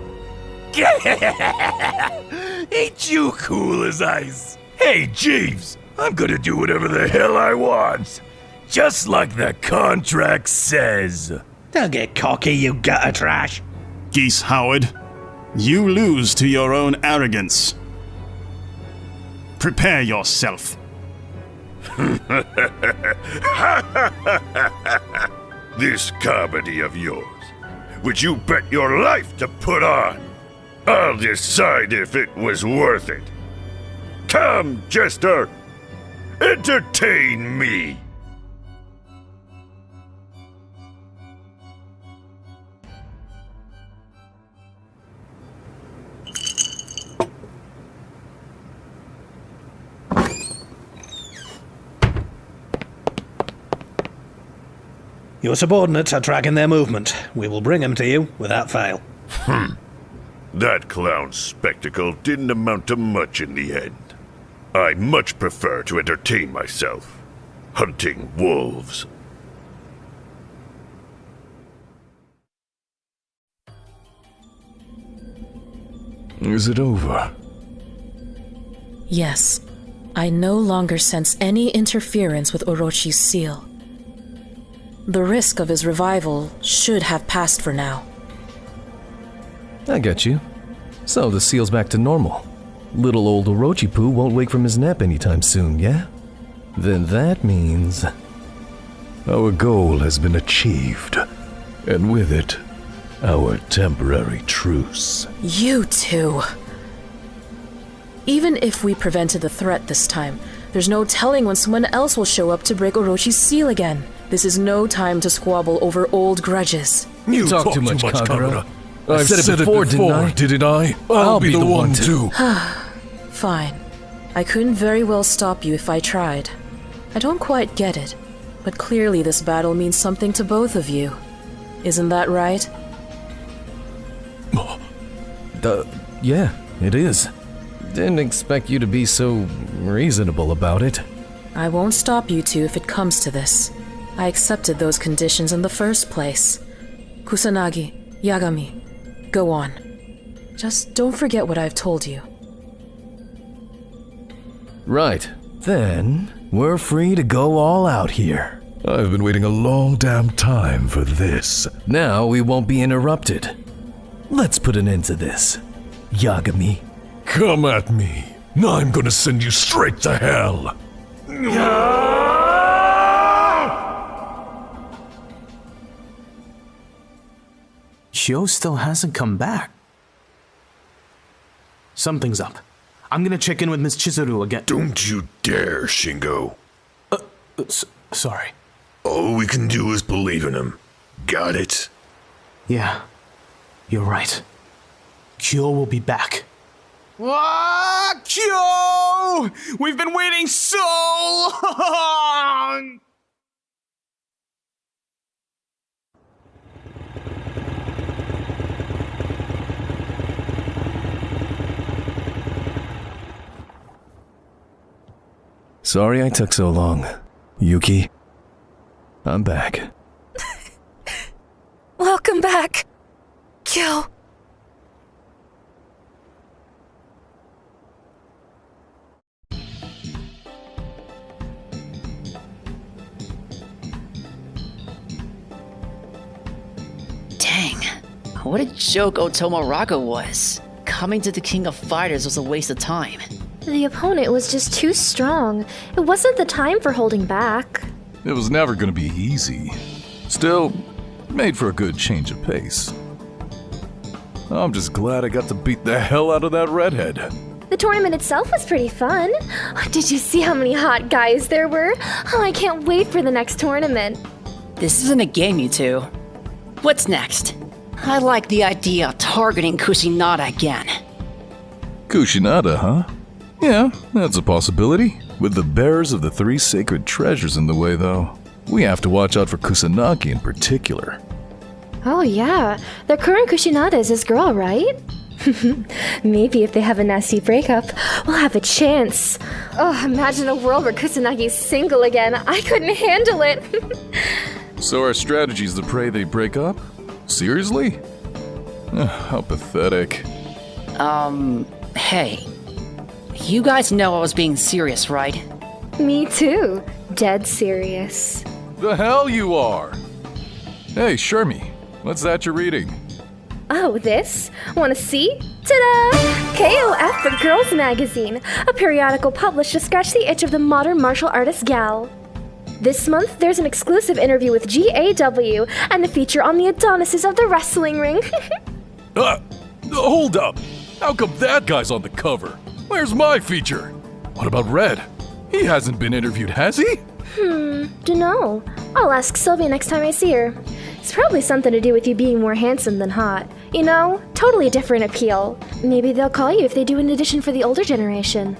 Ain't you cool as ice? Hey, Jeeves, I'm gonna do whatever the hell I want. Just like the contract says.
Don't get cocky, you gutter trash.
Geese Howard, you lose to your own arrogance. Prepare yourself.
This comedy of yours, which you bet your life to put on, I'll decide if it was worth it. Come, Jester, entertain me.
Your subordinates are tracking their movement. We will bring them to you without fail.
That clown's spectacle didn't amount to much in the end. I much prefer to entertain myself, hunting wolves.
Is it over?
Yes. I no longer sense any interference with Orochi's seal. The risk of his revival should have passed for now.
I get you. So the seal's back to normal. Little old Orochi-poo won't wake from his nap anytime soon, yeah? Then that means
our goal has been achieved, and with it, our temporary truce.
You two! Even if we prevented the threat this time, there's no telling when someone else will show up to break Orochi's seal again. This is no time to squabble over old grudges.
You talk too much, Kagura. I've said it before, didn't I? I'll be the one to.
Fine. I couldn't very well stop you if I tried. I don't quite get it, but clearly this battle means something to both of you. Isn't that right?
Yeah, it is. Didn't expect you to be so reasonable about it.
I won't stop you two if it comes to this. I accepted those conditions in the first place.
Kusanagi, Yagami, go on. Just don't forget what I've told you.
Right. Then, we're free to go all out here.
I've been waiting a long damn time for this.
Now we won't be interrupted. Let's put an end to this. Yagami.
Come at me. Now I'm gonna send you straight to hell.
Hyo still hasn't come back. Something's up. I'm gonna check in with Miss Chizuru again.
Don't you dare, Shingo.
Sorry.
All we can do is believe in him. Got it?
Yeah, you're right. Kyo will be back. Kyo! We've been waiting so long!
Sorry I took so long. Yuki, I'm back.
Welcome back, Kyo.
Dang, what a joke Otomoraka was. Coming to the King of Fighters was a waste of time.
The opponent was just too strong. It wasn't the time for holding back.
It was never gonna be easy. Still, made for a good change of pace. I'm just glad I got to beat the hell out of that redhead.
The tournament itself was pretty fun. Did you see how many hot guys there were? Oh, I can't wait for the next tournament.
This isn't a game, you two. What's next? I like the idea of targeting Kushinada again.
Kushinada, huh? Yeah, that's a possibility. With the bearers of the three sacred treasures in the way, though. We have to watch out for Kusanagi in particular.
Oh yeah, their current Kushinada is his girl, right? Maybe if they have a nasty breakup, we'll have a chance. Oh, imagine a world where Kusanagi's single again. I couldn't handle it.
So our strategy is to pray they break up? Seriously? How pathetic.
Hey. You guys know I was being serious, right?
Me too. Dead serious.
The hell you are! Hey, Shermie, what's that you're reading?
Oh, this? Wanna see? Ta-da! KOF the Girls Magazine, a periodical published to scratch the itch of the modern martial artist gal. This month, there's an exclusive interview with GAW and a feature on the Adonises of the wrestling ring.
Hold up! How come that guy's on the cover? Where's my feature? What about Red? He hasn't been interviewed, has he?
Dunno. I'll ask Sylvia next time I see her. It's probably something to do with you being more handsome than hot. You know, totally different appeal. Maybe they'll call you if they do an edition for the older generation.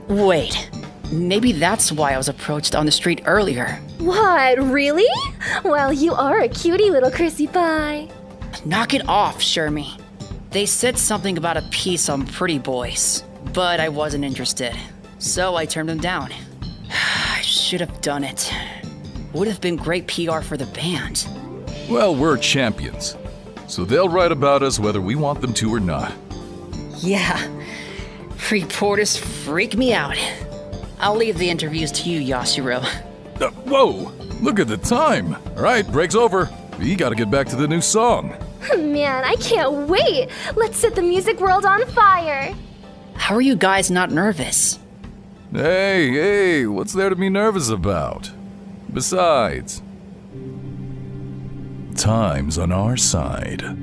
Wait. Maybe that's why I was approached on the street earlier.
What, really? Well, you are a cutie little Chrissy Pie.
Knock it off, Shermie. They said something about a piece on Pretty Boys, but I wasn't interested. So I turned them down. I should have done it. Would have been great PR for the band.
Well, we're champions, so they'll write about us whether we want them to or not.
Yeah. Reporters freak me out. I'll leave the interviews to you, Yashiro.
Whoa! Look at the time! Alright, break's over. We gotta get back to the new song.
Man, I can't wait! Let's set the music world on fire!
How are you guys not nervous?
Hey, what's there to be nervous about? Besides, time's on our side.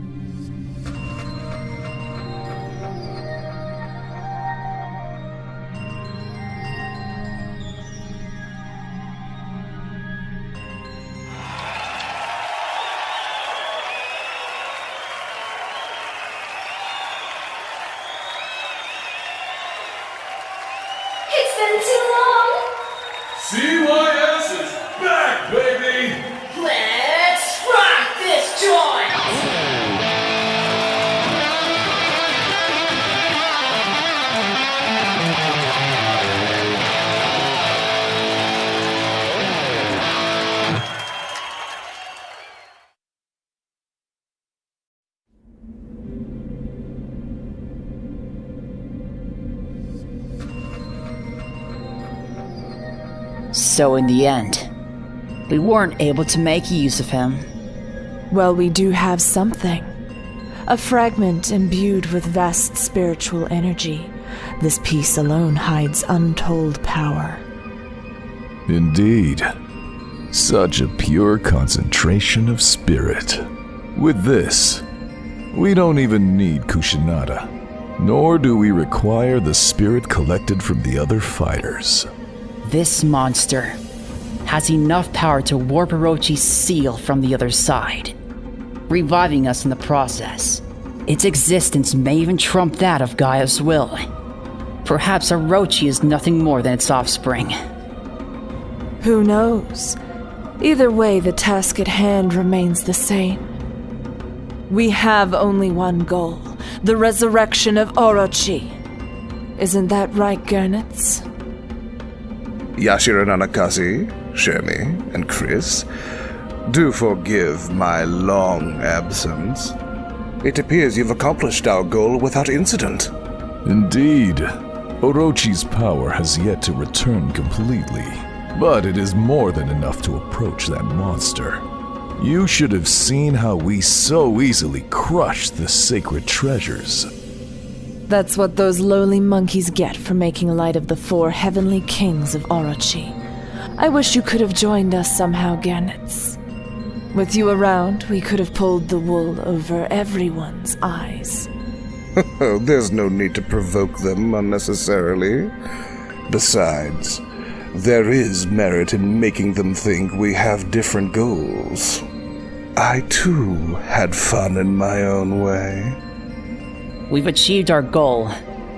It's been too long!
CYS is back, baby!
Let's rock this joint! So in the end, we weren't able to make use of him.
Well, we do have something. A fragment imbued with vast spiritual energy. This piece alone hides untold power.
Indeed. Such a pure concentration of spirit. With this, we don't even need Kushinada, nor do we require the spirit collected from the other fighters.
This monster has enough power to warp Orochi's seal from the other side, reviving us in the process. Its existence may even trump that of Gaia's will. Perhaps Orochi is nothing more than its offspring.
Who knows? Either way, the task at hand remains the same. We have only one goal, the resurrection of Orochi. Isn't that right, Gernitz?
Yashiro Nanakazi, Shermie, and Chris, do forgive my long absence. It appears you've accomplished our goal without incident.
Indeed. Orochi's power has yet to return completely, but it is more than enough to approach that monster. You should have seen how we so easily crushed the sacred treasures.
That's what those lowly monkeys get for making light of the 4 heavenly kings of Orochi. I wish you could have joined us somehow, Gernitz. With you around, we could have pulled the wool over everyone's eyes.
There's no need to provoke them unnecessarily. Besides, there is merit in making them think we have different goals. I too had fun in my own way.
We've achieved our goal,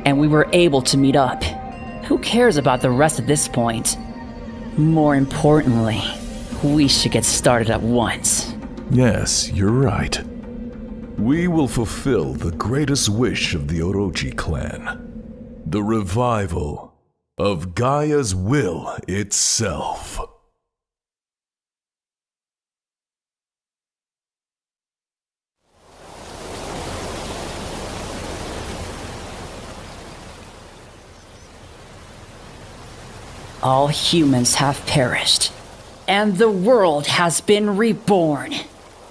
and we were able to meet up. Who cares about the rest at this point? More importantly, we should get started at once.
Yes, you're right. We will fulfill the greatest wish of the Orochi clan. The revival of Gaia's will itself.
All humans have perished, and the world has been reborn.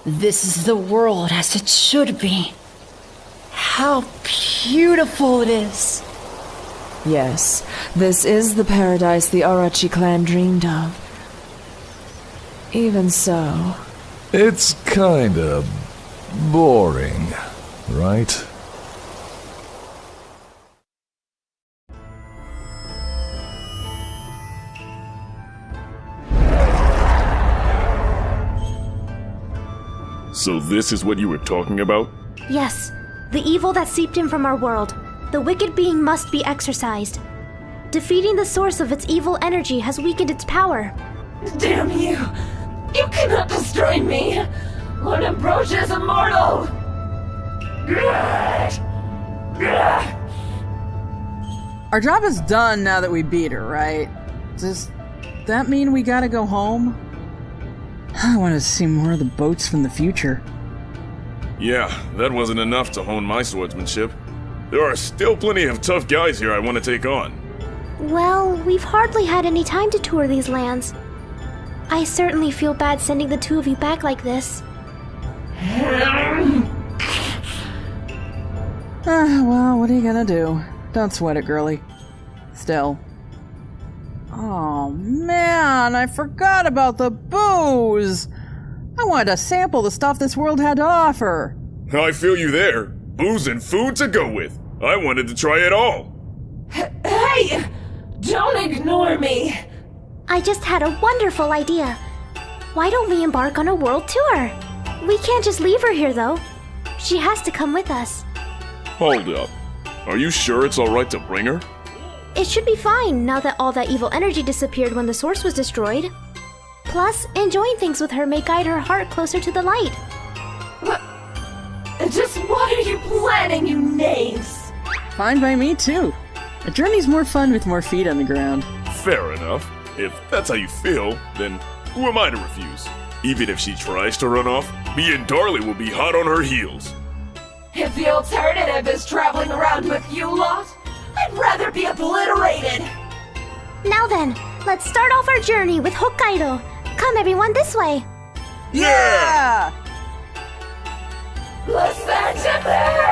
This is the world as it should be. How beautiful it is.
Yes, this is the paradise the Orochi clan dreamed of. Even so...
It's kinda boring, right?
So this is what you were talking about?
Yes, the evil that seeped in from our world. The wicked being must be exorcised. Defeating the source of its evil energy has weakened its power.
Damn you! You cannot destroy me! Lord Ambrosia is immortal!
Our job is done now that we beat her, right? Does that mean we gotta go home? I want to see more of the boats from the future.
Yeah, that wasn't enough to hone my swordsmanship. There are still plenty of tough guys here I want to take on.
Well, we've hardly had any time to tour these lands. I certainly feel bad sending the two of you back like this.
Well, what are you gonna do? Don't sweat it, girlie. Still. Oh man, I forgot about the booze! I wanted to sample the stuff this world had to offer.
I feel you there. Booze and food to go with. I wanted to try it all.
Hey! Don't ignore me!
I just had a wonderful idea. Why don't we embark on a world tour? We can't just leave her here, though. She has to come with us.
Hold up. Are you sure it's alright to bring her?
It should be fine now that all that evil energy disappeared when the source was destroyed. Plus, enjoying things with her may guide her heart closer to the light.
Just what are you planning, you knaves?
Fine by me, too. A journey's more fun with more feet on the ground.
Fair enough. If that's how you feel, then who am I to refuse? Even if she tries to run off, me and Darley will be hot on her heels.
If the alternative is traveling around with you lot, I'd rather be obliterated!
Now
Now then, let's start off our journey with Hokkaido. Come everyone this way.
Yeah!
Listen to me!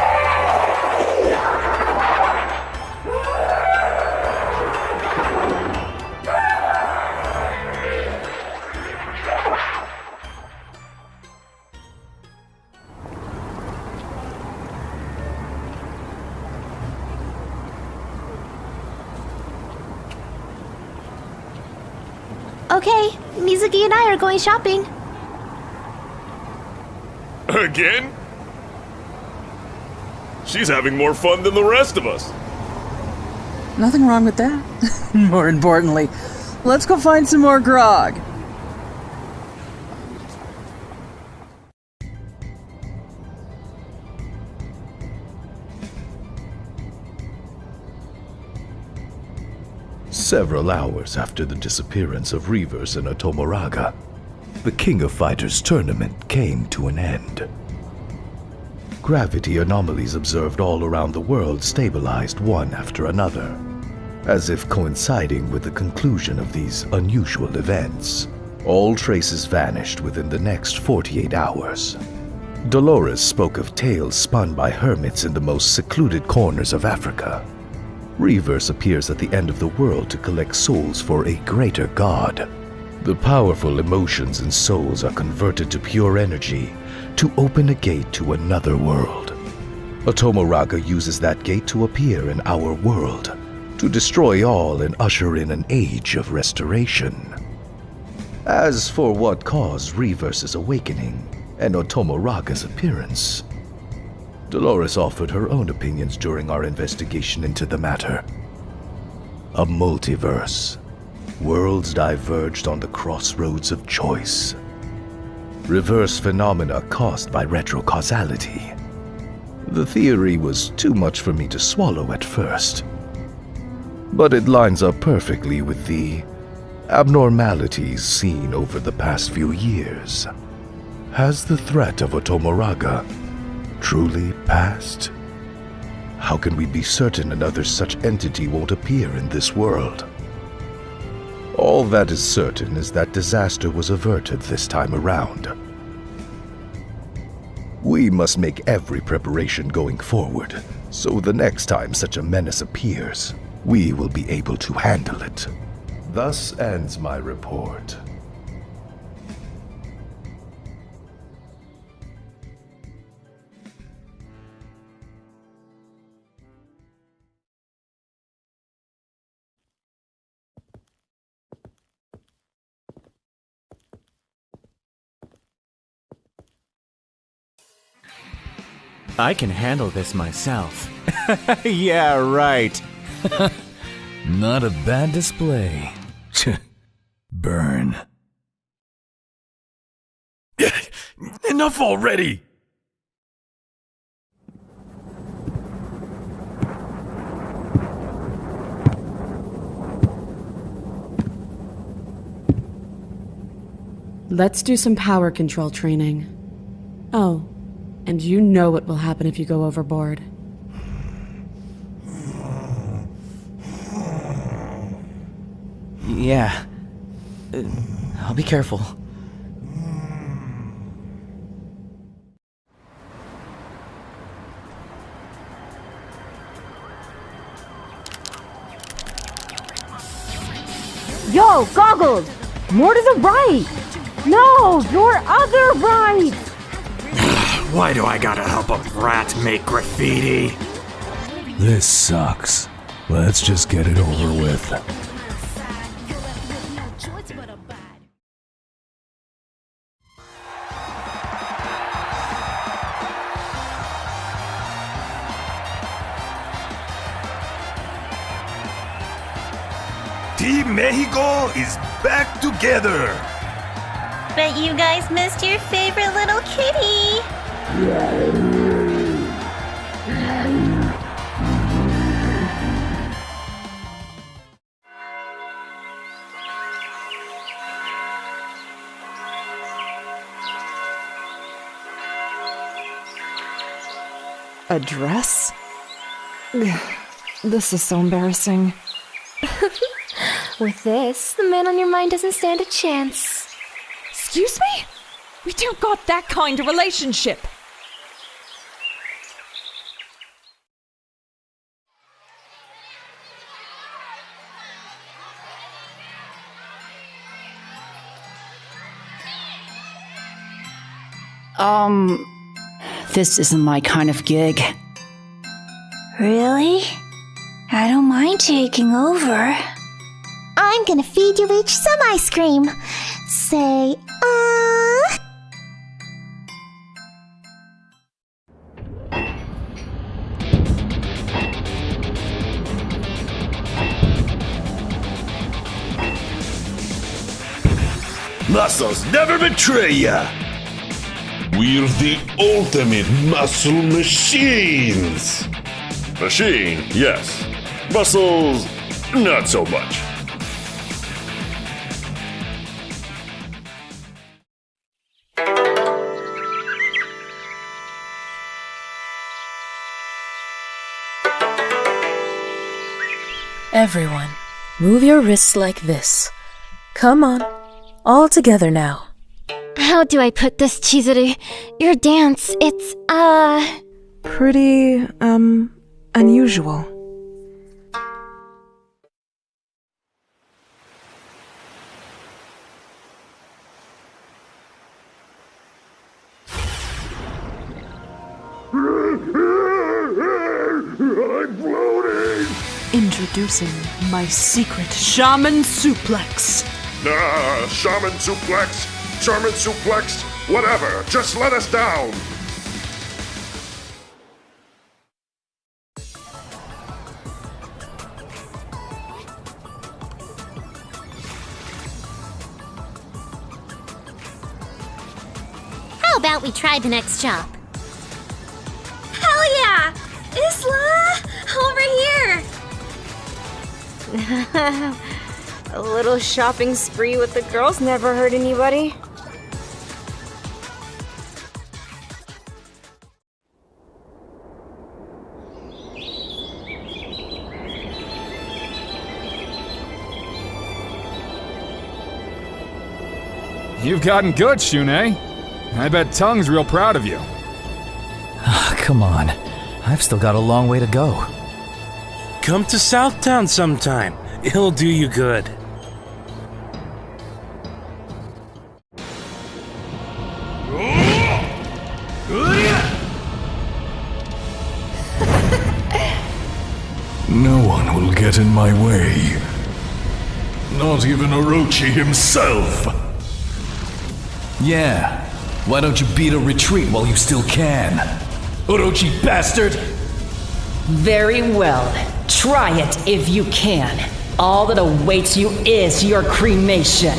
Okay, Mizuki and I are going shopping.
Again? She's having more fun than the rest of us.
Nothing wrong with that. More importantly, let's go find some more grog.
Several hours after the disappearance of Reavers and Otomoraga, the King of Fighters tournament came to an end. Gravity anomalies observed all around the world stabilized one after another, as if coinciding with the conclusion of these unusual events. All traces vanished within the next 48 hours. Dolores spoke of tales spun by hermits in the most secluded corners of Africa. Reavers appears at the end of the world to collect souls for a greater god. The powerful emotions and souls are converted to pure energy to open a gate to another world. Otomoraga uses that gate to appear in our world, to destroy all and usher in an age of restoration. As for what caused Reavers' awakening and Otomoraga's appearance, Dolores offered her own opinions during our investigation into the matter. A multiverse. Worlds diverged on the crossroads of choice. Reverse phenomena caused by retrocausality. The theory was too much for me to swallow at first, but it lines up perfectly with the abnormalities seen over the past few years. Has the threat of Otomoraga truly passed? How can we be certain another such entity won't appear in this world? All that is certain is that disaster was averted this time around. We must make every preparation going forward, so the next time such a menace appears, we will be able to handle it. Thus ends my report.
I can handle this myself. Yeah, right.
Not a bad display. Burn.
Enough already!
Let's do some power control training. Oh, and you know what will happen if you go overboard.
Yeah. I'll be careful.
Yo, Goggles! More to the right! No, your other right!
Why do I gotta help a brat make graffiti?
This sucks. Let's just get it over with.
Team Mexico is back together!
Bet you guys missed your favorite little kitty!
A dress? This is so embarrassing.
With this, the man on your mind doesn't stand a chance.
Excuse me? We don't got that kind of relationship.
This isn't my kind of gig.
Really? I don't mind taking over.
I'm gonna feed you each some ice cream. Say,
Muscles never betray ya!
We're the ultimate muscle machines!
Machine, yes. Muscles, not so much.
Everyone, move your wrists like this. Come on, all together now.
How do I put this, Chizuru? Your dance, it's,
pretty, unusual.
I'm floating!
Introducing my secret shaman suplex.
Shaman suplex, Charmin suplex, whatever, just let us down!
how about we try the next job?
Hell yeah! Isla! Over here!
A little shopping spree with the girls never hurt anybody.
You've gotten good, Shune. I bet Tung's real proud of you.
Come on. I've still got a long way to go.
Come to Southtown sometime. It'll do you good.
No one will get in my way. Not even Orochi himself.
Yeah. Why don't you beat a retreat while you still can? Orochi bastard!
Very well. Try it if you can. All that awaits you is your cremation.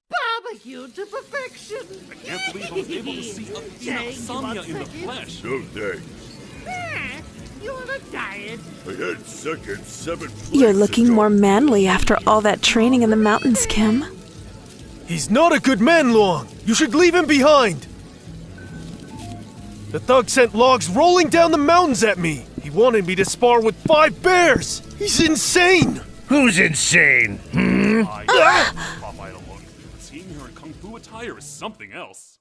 Barbecue to perfection!
I can't believe I was able to see Athena Samya in the flesh.
No thanks.
You on a diet?
I had second 7
You're looking more manly after all that training in the mountains, Kim.
He's not a good man, Luong. You should leave him behind. The thug sent logs rolling down the mountains at me. He wanted me to spar with 5 bears. He's insane.
Who's insane?
Hmm?
Seeing her in Kung Fu attire is something else.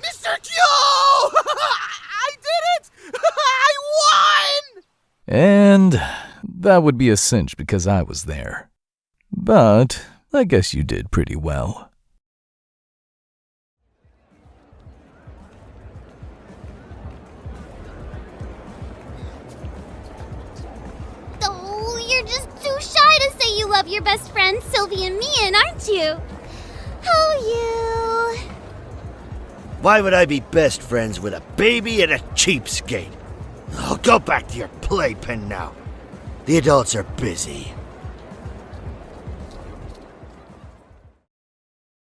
Mr. Q! I did it! I won!
And that would be a cinch because I was there. But I guess you did pretty well.
Oh, you're just too shy to say you love your best friends, Sylvie and Mian, aren't you? Oh, you...
Why would I be best friends with a baby and a cheapskate? Oh, go back to your playpen now. The adults are busy.